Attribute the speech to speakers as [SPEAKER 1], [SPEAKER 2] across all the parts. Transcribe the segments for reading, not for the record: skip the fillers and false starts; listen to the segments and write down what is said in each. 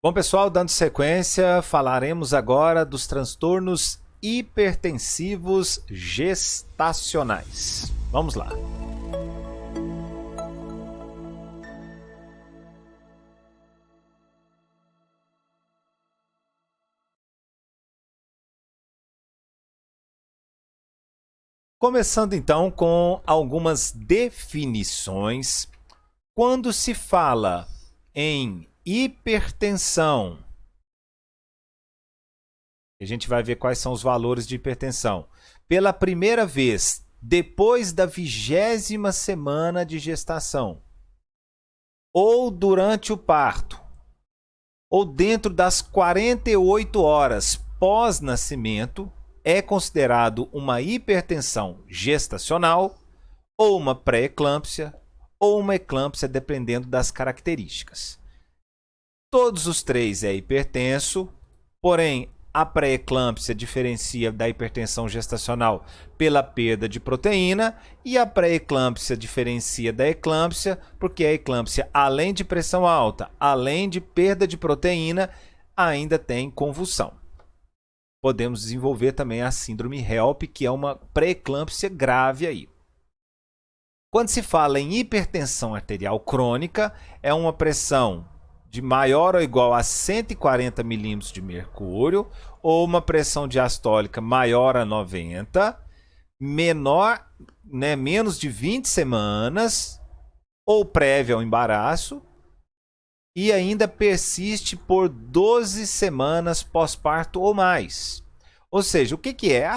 [SPEAKER 1] Bom, pessoal, dando sequência, falaremos agora dos transtornos hipertensivos gestacionais. Vamos lá. Começando então com algumas definições. Quando se fala em hipertensão, a gente vai ver quais são os valores de hipertensão. Pela primeira vez, depois da 20ª semana de gestação, ou durante o parto, ou dentro das 48 horas pós-nascimento, é considerado uma hipertensão gestacional, ou uma pré-eclâmpsia, ou uma eclâmpsia, dependendo das características. Todos os três é hipertenso, porém a pré-eclâmpsia diferencia da hipertensão gestacional pela perda de proteína e a pré-eclâmpsia diferencia da eclâmpsia porque a eclâmpsia, além de pressão alta, além de perda de proteína, ainda tem convulsão. Podemos desenvolver também a síndrome HELP, que é uma pré-eclâmpsia grave aí. Quando se fala em hipertensão arterial crônica, é uma pressão de maior ou igual a 140 milímetros de mercúrio, ou uma pressão diastólica maior a 90, menor, menos de 20 semanas, ou prévia ao embaraço, e ainda persiste por 12 semanas pós-parto ou mais. Ou seja, o que é?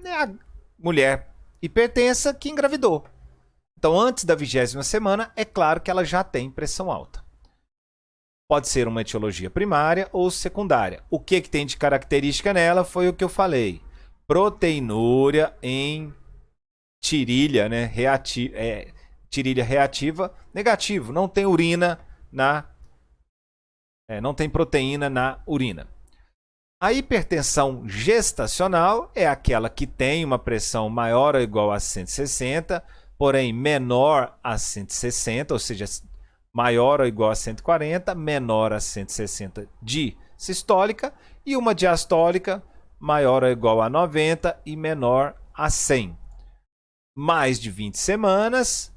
[SPEAKER 1] É a mulher hipertensa que engravidou. Então, antes da 20ª semana, é claro que ela já tem pressão alta. Pode ser uma etiologia primária ou secundária. O que tem de característica nela foi o que eu falei. Proteinúria em tirilha, tirilha reativa, negativo. Não tem urina não tem proteína na urina. A hipertensão gestacional é aquela que tem uma pressão maior ou igual a 160, porém menor a 160, ou seja, maior ou igual a 140, menor a 160 de sistólica, e uma diastólica maior ou igual a 90 e menor a 100. Mais de 20 semanas,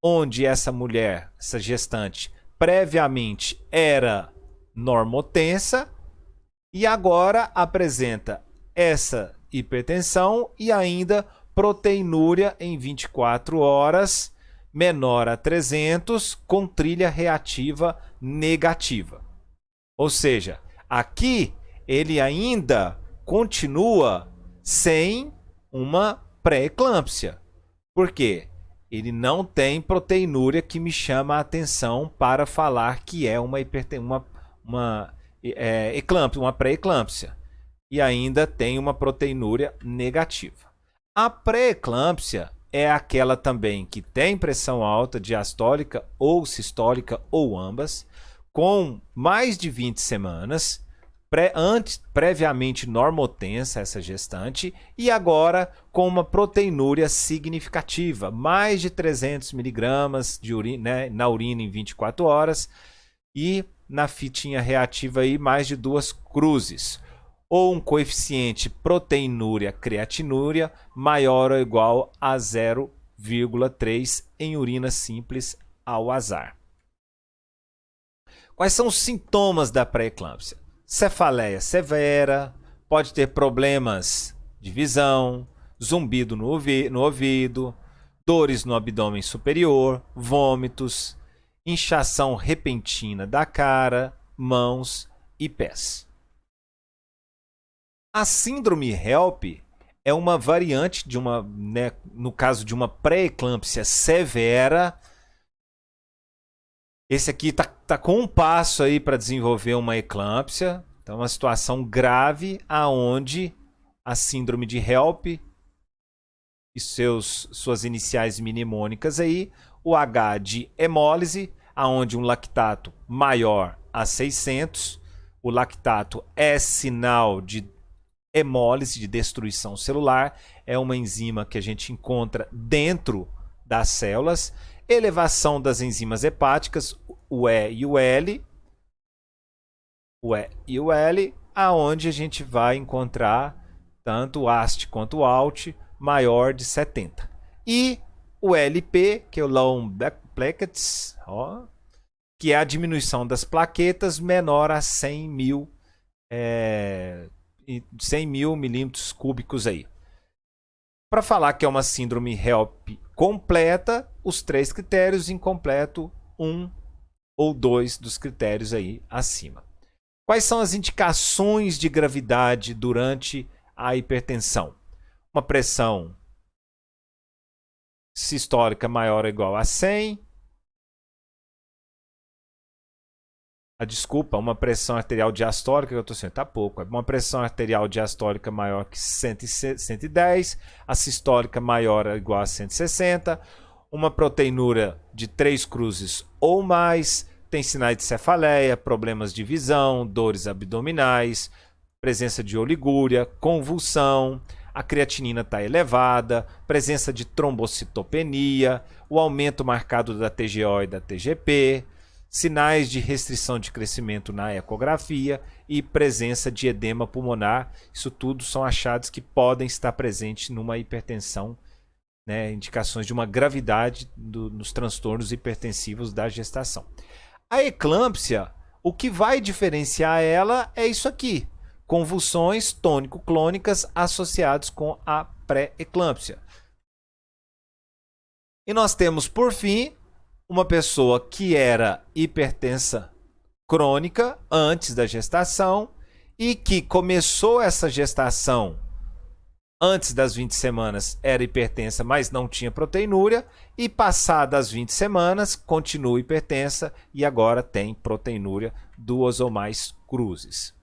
[SPEAKER 1] onde essa mulher, essa gestante, previamente era normotensa e agora apresenta essa hipertensão e ainda proteinúria em 24 horas, menor a 300, com trilha reativa negativa. Ou seja, aqui ele ainda continua sem uma pré-eclâmpsia. Por quê? Ele não tem proteinúria que me chama a atenção para falar que é uma pré-eclâmpsia. E ainda tem uma proteinúria negativa. A pré-eclâmpsia é aquela também que tem pressão alta, diastólica ou sistólica ou ambas, com mais de 20 semanas, previamente normotensa essa gestante, e agora com uma proteinúria significativa, mais de 300 miligramas de urina, na urina em 24 horas, e na fitinha reativa aí mais de 2 cruzes, ou um coeficiente proteinúria-creatinúria maior ou igual a 0,3 em urina simples ao azar. Quais são os sintomas da pré-eclâmpsia? Cefaleia severa, pode ter problemas de visão, zumbido no ouvido, dores no abdômen superior, vômitos, inchação repentina da cara, mãos e pés. A síndrome HELP é uma variante de no caso de uma pré-eclâmpsia severa. Esse aqui tá com um passo aí para desenvolver uma eclâmpsia. Então, uma situação grave aonde a síndrome de HELP e suas iniciais mnemônicas aí, o H de hemólise, aonde um lactato maior a 600, o lactato é sinal de hemólise, de destruição celular, é uma enzima que a gente encontra dentro das células, elevação das enzimas hepáticas, o E e o L, o E e o L, aonde a gente vai encontrar tanto o AST quanto o ALT maior de 70. E o LP, que é o Long Plaquettes, ó, que é a diminuição das plaquetas menor a 100 mil, 100 mil milímetros cúbicos aí. Para falar que é uma síndrome HELP completa, os 3 critérios, incompleto, 1 ou 2 dos critérios aí acima. Quais são as indicações de gravidade durante a hipertensão? Uma pressão sistólica maior ou igual a 100. Uma pressão arterial diastólica, que eu estou sendo, tá pouco. Uma pressão arterial diastólica maior que 110, a sistólica maior ou igual a 160, uma proteinúria de 3 cruzes ou mais, tem sinais de cefaleia, problemas de visão, dores abdominais, presença de oligúria, convulsão, a creatinina está elevada, presença de trombocitopenia, o aumento marcado da TGO e da TGP, sinais de restrição de crescimento na ecografia e presença de edema pulmonar. Isso tudo são achados que podem estar presentes numa hipertensão, né, indicações de uma gravidade nos transtornos hipertensivos da gestação. A eclâmpsia, o que vai diferenciar ela é isso aqui: convulsões tônico-clônicas associadas com a pré-eclâmpsia. E nós temos, por fim, uma pessoa que era hipertensa crônica antes da gestação e que começou essa gestação antes das 20 semanas, era hipertensa, mas não tinha proteinúria, e passadas as 20 semanas continua hipertensa e agora tem proteinúria 2 ou mais cruzes.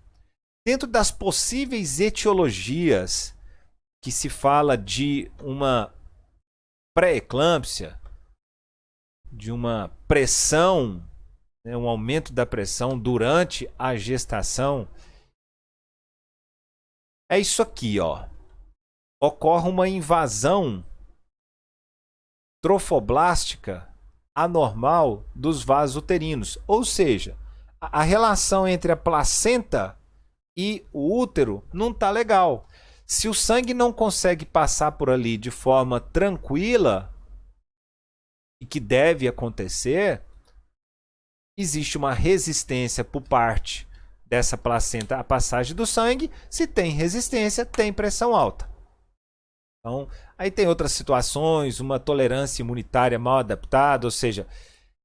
[SPEAKER 1] Dentro das possíveis etiologias que se fala de uma pré-eclâmpsia, de uma pressão, né, um aumento da pressão durante a gestação, é isso aqui, ó. Ocorre uma invasão trofoblástica anormal dos vasos uterinos, ou seja, a relação entre a placenta e o útero não está legal. Se o sangue não consegue passar por ali de forma tranquila, e que deve acontecer, existe uma resistência por parte dessa placenta à passagem do sangue. Se tem resistência, tem pressão alta. Então, aí tem outras situações, uma tolerância imunitária mal adaptada, ou seja,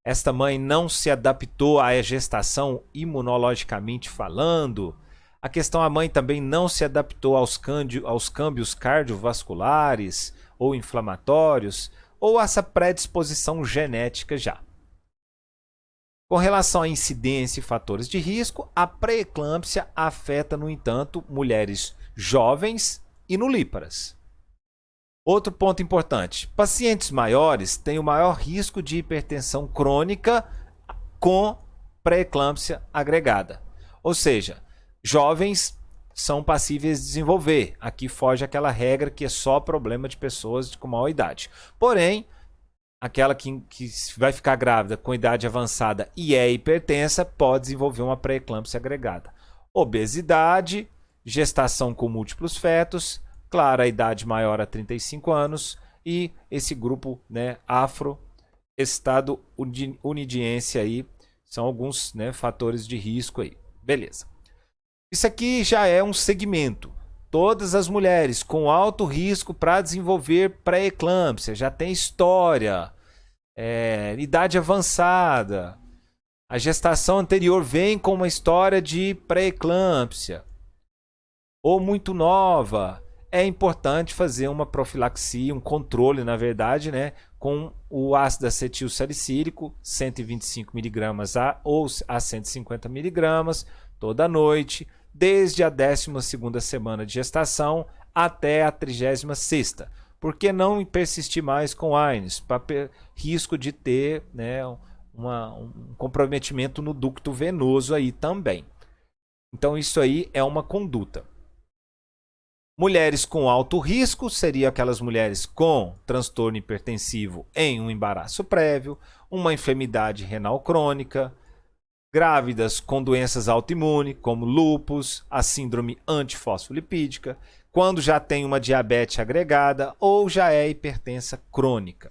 [SPEAKER 1] esta mãe não se adaptou à gestação imunologicamente falando. A questão, a mãe também não se adaptou aos câmbios cardiovasculares ou inflamatórios, ou essa predisposição genética já. Com relação à incidência e fatores de risco, a pré-eclâmpsia afeta, no entanto, mulheres jovens e nulíparas. Outro ponto importante: pacientes maiores têm o maior risco de hipertensão crônica com pré-eclâmpsia agregada. Ou seja, jovens são passíveis de desenvolver. Aqui foge aquela regra que é só problema de pessoas com maior idade. Porém, aquela que vai ficar grávida com idade avançada e é hipertensa pode desenvolver uma pré-eclâmpsia agregada. Obesidade, gestação com múltiplos fetos, claro, a idade maior a 35 anos e esse grupo, né, afro, estado unidiense aí, são alguns, né, fatores de risco aí. Beleza. Isso aqui já é um segmento. Todas as mulheres com alto risco para desenvolver pré-eclâmpsia, já tem história, idade avançada, a gestação anterior vem com uma história de pré-eclâmpsia, ou muito nova, é importante fazer uma profilaxia, um controle, na verdade, né, com o ácido acetil salicílico, 125 mg ou a 150 mg, toda noite, desde a 12ª semana de gestação até a 36ª. Por que não persistir mais com AINES? Para risco de ter, né, um comprometimento no ducto venoso aí também. Então isso aí é uma conduta. Mulheres com alto risco seriam aquelas mulheres com transtorno hipertensivo em um embaraço prévio, uma enfermidade renal crônica, Grávidas com doenças autoimunes, como lúpus, a síndrome antifosfolipídica, quando já tem uma diabetes agregada ou já é hipertensa crônica.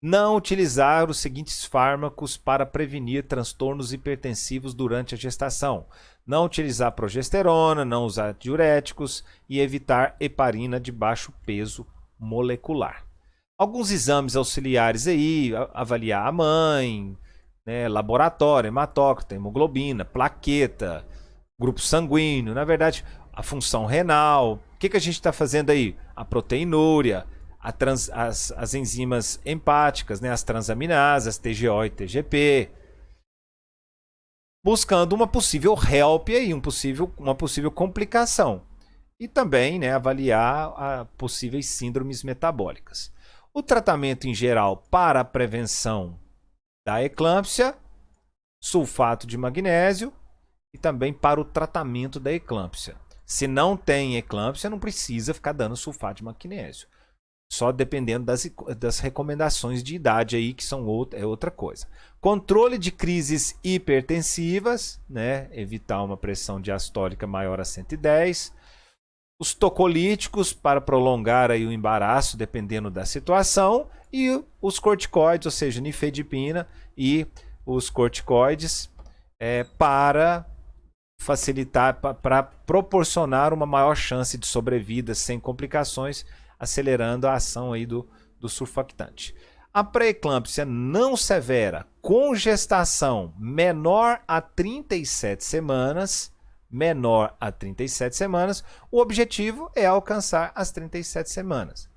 [SPEAKER 1] Não utilizar os seguintes fármacos para prevenir transtornos hipertensivos durante a gestação. Não utilizar progesterona, não usar diuréticos e evitar heparina de baixo peso molecular. Alguns exames auxiliares aí, avaliar a mãe, né, laboratório, hematócrito, hemoglobina, plaqueta, grupo sanguíneo, na verdade, a função renal. O que a gente está fazendo aí? A proteinúria, as enzimas hepáticas, né, as transaminasas, TGO e TGP. Buscando uma possível HELP aí, uma possível complicação. E também, né, avaliar possíveis síndromes metabólicas. O tratamento em geral para a prevenção da eclâmpsia, sulfato de magnésio, e também para o tratamento da eclâmpsia. Se não tem eclâmpsia, não precisa ficar dando sulfato de magnésio. Só dependendo das recomendações de idade aí, que é outra coisa. Controle de crises hipertensivas, né? Evitar uma pressão diastólica maior a 110. Os tocolíticos para prolongar aí o embaraço, dependendo da situação. E os corticoides, ou seja, nifedipina e os corticoides para facilitar, para proporcionar uma maior chance de sobrevida sem complicações, acelerando a ação aí do surfactante. A pré-eclâmpsia não severa com gestação menor a 37 semanas, o objetivo é alcançar as 37 semanas.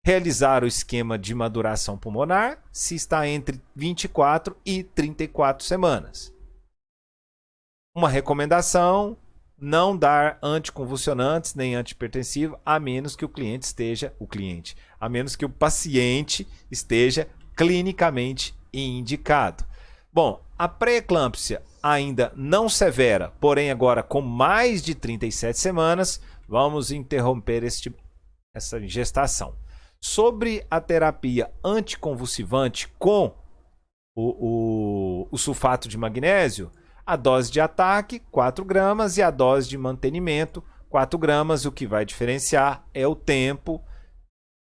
[SPEAKER 1] Realizar o esquema de maduração pulmonar se está entre 24 e 34 semanas. Uma recomendação: não dar anticonvulsionantes nem antihipertensivo, a menos que o paciente esteja clinicamente indicado. Bom, a pré-eclâmpsia ainda não severa, porém agora com mais de 37 semanas, vamos interromper essa gestação. Sobre a terapia anticonvulsivante com o sulfato de magnésio, a dose de ataque, 4 gramas, e a dose de mantenimento, 4 gramas. O que vai diferenciar é o tempo.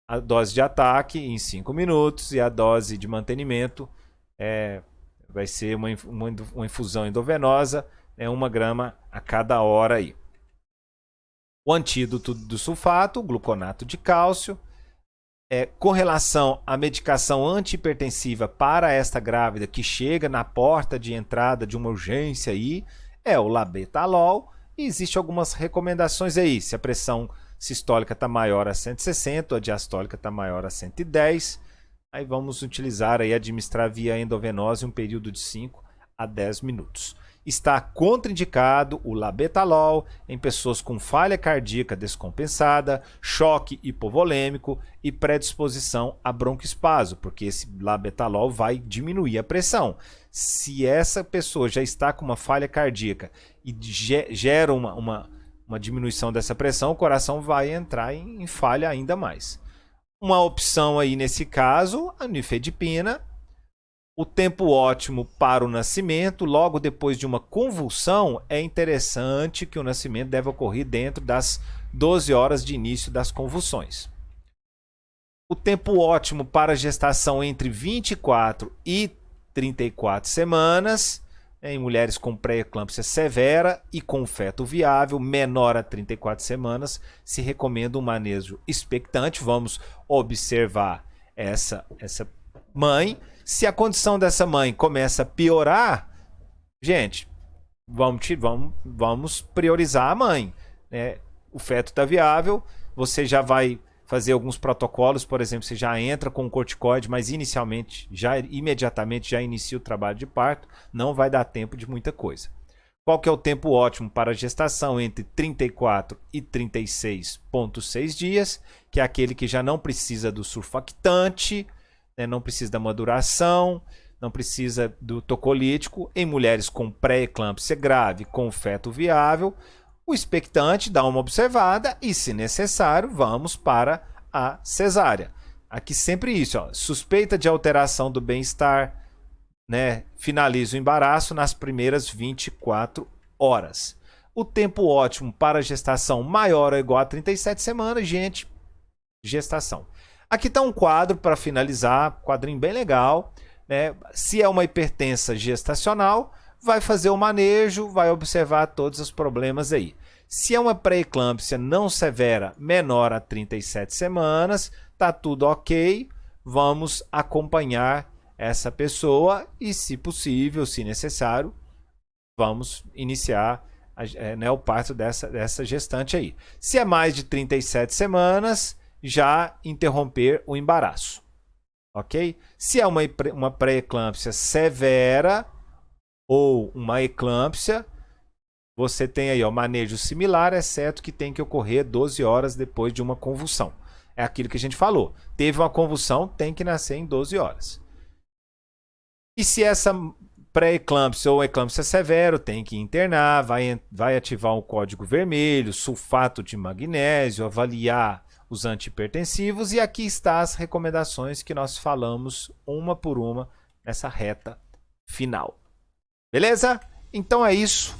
[SPEAKER 1] A dose de ataque em 5 minutos e a dose de mantenimento vai ser uma infusão endovenosa, 1 grama a cada hora aí. O antídoto do sulfato, o gluconato de cálcio. Com relação à medicação antihipertensiva para esta grávida que chega na porta de entrada de uma urgência aí, é o labetalol. E existem algumas recomendações aí. Se a pressão sistólica está maior a 160, a diastólica está maior a 110, aí vamos utilizar aí, administrar via endovenosa em um período de 5 a 10 minutos. Está contraindicado o labetalol em pessoas com falha cardíaca descompensada, choque hipovolêmico e predisposição a broncoespasmo, porque esse labetalol vai diminuir a pressão. Se essa pessoa já está com uma falha cardíaca e gera uma diminuição dessa pressão, o coração vai entrar em falha ainda mais. Uma opção aí nesse caso, a nifedipina. O tempo ótimo para o nascimento, logo depois de uma convulsão, é interessante que o nascimento deve ocorrer dentro das 12 horas de início das convulsões. O tempo ótimo para a gestação entre 24 e 34 semanas, em mulheres com pré-eclâmpsia severa e com feto viável menor a 34 semanas, se recomenda um manejo expectante. Vamos observar essa mãe. Se a condição dessa mãe começa a piorar, gente, vamos priorizar a mãe, né? O feto está viável, você já vai fazer alguns protocolos, por exemplo, você já entra com um corticoide, mas imediatamente já inicia o trabalho de parto, não vai dar tempo de muita coisa. Qual que é o tempo ótimo para a gestação? Entre 34 e 36,6 dias, que é aquele que já não precisa do surfactante, não precisa da maduração, não precisa do tocolítico. Em mulheres com pré-eclâmpsia grave, com feto viável, o expectante dá uma observada e, se necessário, vamos para a cesárea. Aqui sempre isso, suspeita de alteração do bem-estar, né, finaliza o embaraço nas primeiras 24 horas. O tempo ótimo para gestação maior ou igual a 37 semanas, gente, gestação. Aqui está um quadro para finalizar, quadrinho bem legal, né? Se é uma hipertensa gestacional, vai fazer o manejo, vai observar todos os problemas aí. Se é uma pré-eclâmpsia não severa, menor a 37 semanas, tá tudo ok, vamos acompanhar essa pessoa e, se possível, se necessário, vamos iniciar né, o parto dessa gestante aí. Se é mais de 37 semanas, já interromper o embaraço, ok? Se é uma pré-eclâmpsia severa ou uma eclâmpsia, você tem aí, ó, manejo similar, exceto que tem que ocorrer 12 horas depois de uma convulsão. É aquilo que a gente falou. Teve uma convulsão, tem que nascer em 12 horas. E se essa pré-eclâmpsia ou eclâmpsia severo, tem que internar, vai ativar o código vermelho, sulfato de magnésio, avaliar os antihipertensivos, e aqui está as recomendações que nós falamos uma por uma nessa reta final. Beleza? Então é isso.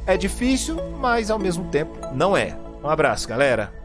[SPEAKER 1] É difícil, mas ao mesmo tempo não é. Um abraço, galera.